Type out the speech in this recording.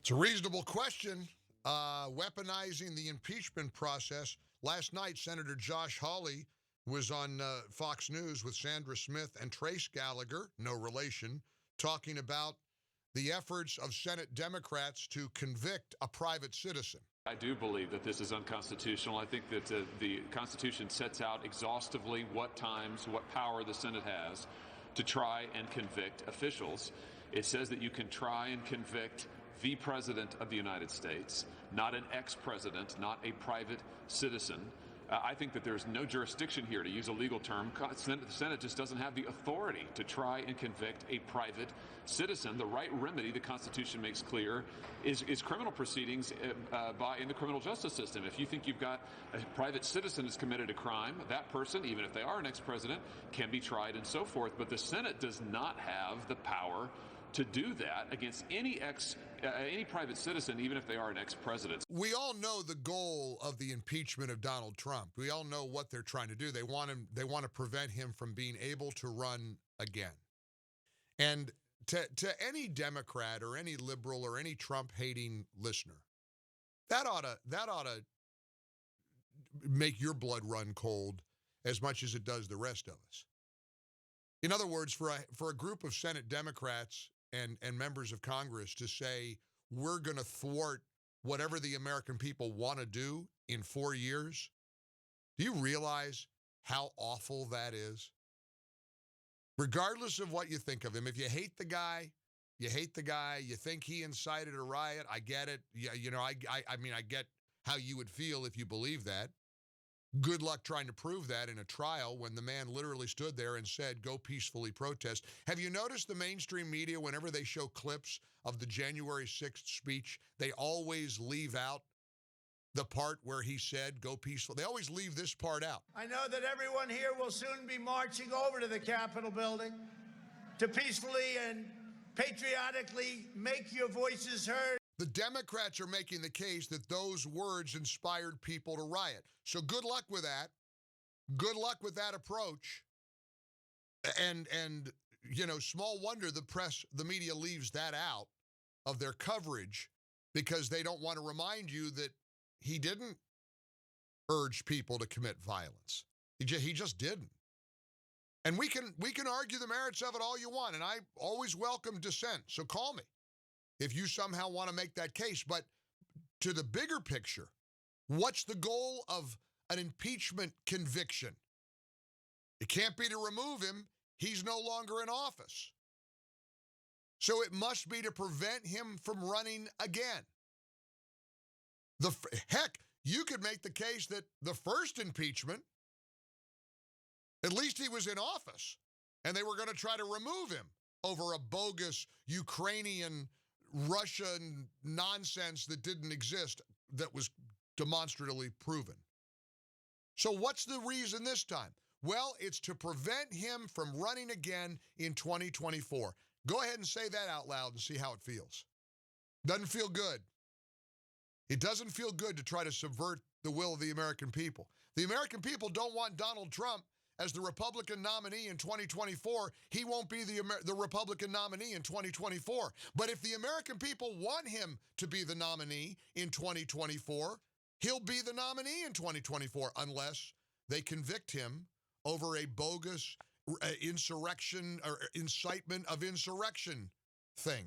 It's a reasonable question. Weaponizing the impeachment process. Last night, Senator Josh Hawley was on Fox News with Sandra Smith and Trace Gallagher, no relation, talking about the efforts of Senate Democrats to convict a private citizen. I do believe that this is unconstitutional. I think that the Constitution sets out exhaustively what times, what power the Senate has to try and convict officials. It says that you can try and convict the President of the United States, not an ex-president, not a private citizen. I think that there's no jurisdiction here, to use a legal term. The Senate just doesn't have the authority to try and convict a private citizen. The right remedy, the Constitution makes clear, is criminal proceedings in the criminal justice system. If you think you've got a private citizen who's committed a crime, that person, even if they are an ex-president, can be tried and so forth. But the Senate does not have the power to do that against any private citizen, even if they are an ex-president. We all know the goal of the impeachment of Donald Trump. We all know what they're trying to do. They want to prevent him from being able to run again. And to any Democrat or any liberal or any Trump-hating listener, that ought to make your blood run cold as much as it does the rest of us. In other words, for a group of Senate Democrats and members of Congress to say, we're going to thwart whatever the American people want to do in 4 years, do you realize how awful that is? Regardless of what you think of him, if you hate the guy, you think he incited a riot, I get it. Yeah, I mean, I get how you would feel if you believe that. Good luck trying to prove that in a trial when the man literally stood there and said, go peacefully protest. Have you noticed the mainstream media, whenever they show clips of the January 6th speech, they always leave out the part where he said, go peaceful. They always leave this part out. I know that everyone here will soon be marching over to the Capitol building to peacefully and patriotically make your voices heard. The Democrats are making the case that those words inspired people to riot. So good luck with that. Good luck with that approach. And small wonder the press, the media leaves that out of their coverage because they don't want to remind you that he didn't urge people to commit violence. He just didn't. And we can argue the merits of it all you want, and I always welcome dissent, so call me if you somehow want to make that case. But to the bigger picture, what's the goal of an impeachment conviction? It can't be to remove him. He's no longer in office. So it must be to prevent him from running again. Heck, you could make the case that the first impeachment, at least he was in office, and they were going to try to remove him over a bogus Ukrainian Russian nonsense that didn't exist, that was demonstratively proven. So what's the reason this time? Well, it's to prevent him from running again in 2024. Go ahead and say that out loud and see how it feels. Doesn't feel good. It doesn't feel good to try to subvert the will of the American people. The American people don't want Donald Trump as the Republican nominee in 2024. He won't be the Republican nominee in 2024. But if the American people want him to be the nominee in 2024, he'll be the nominee in 2024 unless they convict him over a bogus insurrection or incitement of insurrection thing.